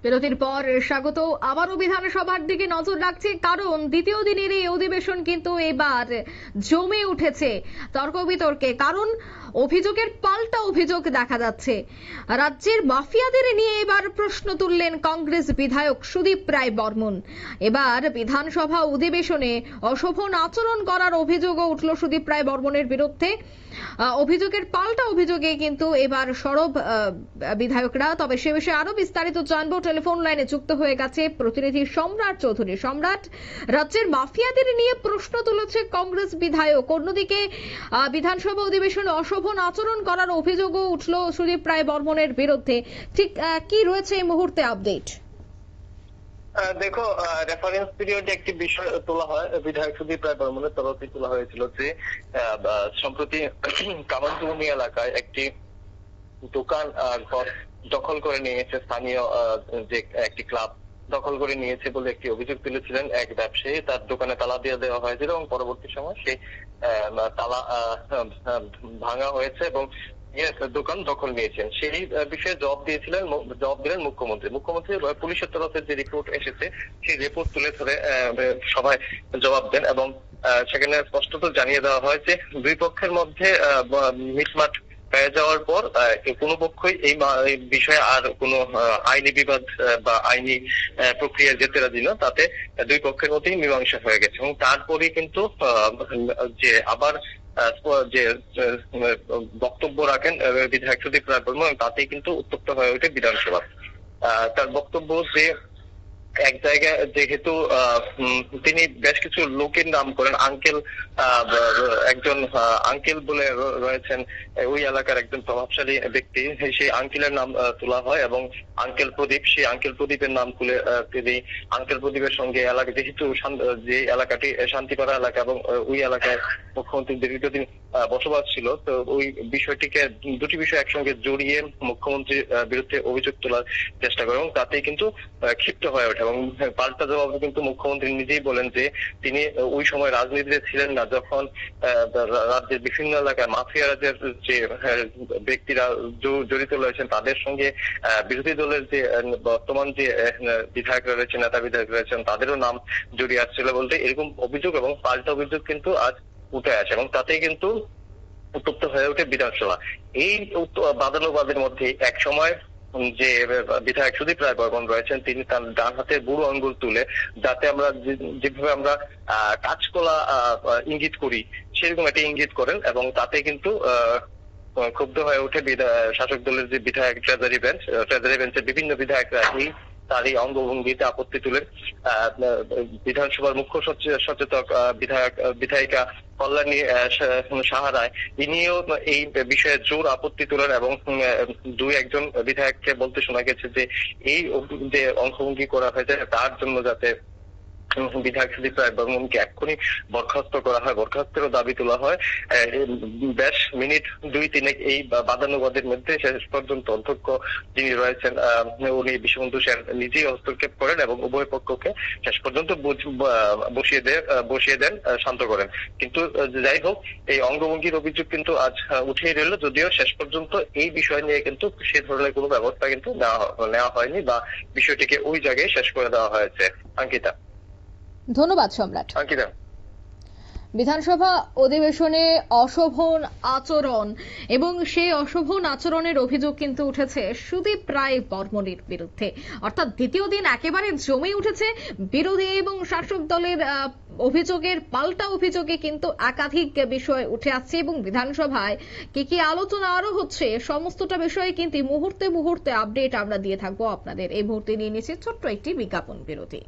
বিরতির পর স্বাগত। আবারও বিধানসভার দিকে নজর রাখছে, কারণ দ্বিতীয় দিনের এই অধিবেশন কিন্তু এবার জমে উঠেছে তর্ক বিতর্কে। কারণ অভিযোগের পাল্টা অভিযোগ দেখা যাচ্ছে। রাজ্যের মাফিয়াদের নিয়ে এবার প্রশ্ন তুললেন কংগ্রেস বিধায়ক সুদীপ রায় বর্মন। এবার বিধানসভা অধিবেশনে অশোভন আচরণ করার অভিযোগও উঠল সুদীপ রায় বর্মনের বিরুদ্ধে। অভিযোগের পাল্টা অভিযোগে কিন্তু এবার সরব বিধায়করা। তবে সে বিষয়ে আরো বিস্তারিত জানবো। টেলিফোন লাইনে যুক্ত হয়ে গেছে প্রতিনিধি সম্রাট চৌধুরী। সম্রাট, রাজ্যের মাফিয়াদের নিয়ে প্রশ্ন তুলেছে কংগ্রেস বিধায়ক, অন্যদিকে বিধানসভা অধিবেশনে অশোভন আচরণ করার অভিযোগও উঠল সুদীপ রায় বর্মনের বিরুদ্ধে। ঠিক কি রয়েছে এই মুহূর্তে আপডেট? দেখো, রেফারেন্স পিরিয়ডে একটি বিষয় তোলা হয়, বিধায়ক সুদীপ রায় বর্মনের তরফে তোলা হয়েছিল যে সম্প্রতি কামানজুমনি এলাকায় একটি দোকান ঘর দখল করে নিয়েছে স্থানীয় যে একটি ক্লাব দখল করে নিয়েছে বলে একটি অভিযোগ তুলেছিলেন এক ব্যবসায়ী। তার দোকানে তালা দিয়ে দেওয়া হয়েছিল এবং পরবর্তী সময় সেই তালা ভাঙা হয়েছে এবং দোকান দখল নিয়েছেন। সেই বিষয়ে জবাব দিলেন মুখ্যমন্ত্রী পুলিশের তরফে যে রিপোর্ট এসেছে সেই রিপোর্ট তুলে ধরে সভায় জবাব দেন এবং সেখানে স্পষ্টত জানিয়ে দেওয়া হয় যে দুই পক্ষের মধ্যে মিটমাট হয়ে যাওয়ার পর কোনো পক্ষই এই বিষয়ে আর কোনো আইনি বিবাদ বা আইনি প্রক্রিয়া যেতে রাজি না, তাতে দুই পক্ষের মধ্যেই মীমাংসা হয়ে গেছে। এবং তারপরে কিন্তু যে আবার যে বক্তব্য রাখেন বিধায়ক সুদীপ রায় বর্মন, তাতেই কিন্তু উত্তপ্ত হয়ে ওঠে বিধানসভা। তার বক্তব্য যে এক জায়গায় যেহেতু তিনি বেশ কিছু লোকের নাম করেন, একজন আঙ্কেল বলে রয়েছেন ওই এলাকার একজন প্রভাবশালী ব্যক্তি, সেই আঙ্কেলের নাম তোলা হয় এবং আঙ্কেল প্রদীপ, সেই আঙ্কেল প্রদীপের নাম তুলে তিনি আঙ্কেল প্রদীপের সঙ্গে এলাকা, যেহেতু যে এলাকাটি শান্তিপাড়া এলাকা এবং ওই এলাকায় মুখ্যমন্ত্রীর দীর্ঘদিন বসবাস ছিল, তো ওই বিষয়টিকে দুটি বিষয় একসঙ্গে জড়িয়ে মুখ্যমন্ত্রীর বিরুদ্ধে অভিযোগ তোলার চেষ্টা করে এবং তাতেই কিন্তু ক্ষিপ্ত হয়ে ওঠে। এবং পাল্টা জবাবে কিন্তু মুখ্যমন্ত্রী নিজেই বলেন যে তিনি ওই সময় রাজনীতিতে ছিলেন না, যখন রাজ্যের বিভিন্ন এলাকায় মাফিয়া রাজ্যের যে ব্যক্তিরা জড়িত রয়েছেন তাদের সঙ্গে বিরোধী দলের যে বর্তমান যে বিধায়করা রয়েছেন, নেতা বিধায়ক রয়েছেন, তাদেরও নাম জড়িয়ে আসছিল বলতে এরকম অভিযোগ এবং পাল্টা অভিযোগ কিন্তু আজ উঠে আসে এবং তাতেই কিন্তু উত্তপ্ত হয়ে ওঠে বিধানসভা। এই বাদানুবাদের মধ্যে এক সময় যে বিধায়ক সুদীপ রায় বর্মন রয়েছেন, তিনি তার ডান হাতের বুড়ো আঙ্গুল তুলে, যাতে আমরা যেভাবে আমরা কাঁচকলা ইঙ্গিত করি সেরকম একটা ইঙ্গিত করেন এবং তাতে কিন্তু ক্ষুব্ধ হয়ে ওঠে শাসক দলের যে বিধায়ক ট্রেজারি বেঞ্চের বিভিন্ন বিধায়করা তার এই অঙ্গভঙ্গিতে আপত্তি তুলেন। বিধানসভার মুখ্য সচেতক বিধায়িকা কল্যাণী সাহা রায়, ইনিও এই বিষয়ে জোর আপত্তি তোলেন এবং দুই একজন বিধায়ককে বলতে শোনা গেছে যে এই যে অঙ্গভঙ্গি করা হয়েছে তার জন্য যাতে বিধায়ক সুদীপ রায় বর্মনকে এক্ষুনি বরখাস্ত করা হয়, বরখাস্তেরও দাবি তোলা হয়। বেশ মিনিট 2-3 এই বাদানুবাদের মধ্যে শেষ পর্যন্ত অধ্যক্ষ যিনি রয়েছেন উনি সেন নিজেই হস্তক্ষেপ করেন এবং উভয় পক্ষকে শেষ পর্যন্ত বসিয়ে দেন, শান্ত করেন। কিন্তু যাই হোক, এই অঙ্গভঙ্গির অভিযোগ কিন্তু আজ উঠেই রইল, যদিও শেষ পর্যন্ত এই বিষয় নিয়ে কিন্তু সে ধরনের কোনো ব্যবস্থা কিন্তু নেওয়া হয়নি বা বিষয়টিকে ওই জায়গায় শেষ করে দেওয়া হয়েছে। অঙ্কিতা। ধন্যবাদ সম্রাট। বিধানসভা অধিবেশনে অশোভন আচরণ এবং সেই অশোভন আচরণের অভিযোগ কিন্তু উঠেছে সুদীপ রায় বর্মনের বিরুদ্ধে। অর্থাৎ দ্বিতীয় দিন একেবারে জমে উঠেছে বিরোধী এবং শাসক দলের অভিযোগের পাল্টা অভিযোগে কিন্তু একাধিক বিষয় উঠে আসছে এবং বিধানসভায় কি আলোচনা আরো হচ্ছে সমস্তটা বিষয়ে কিন্তু মুহূর্তে মুহূর্তে আপডেট আমরা দিয়ে থাকবো আপনাদের। এই মুহূর্তে নিয়ে নিচ্ছে ছোট্ট একটি বিজ্ঞাপন বিরতি।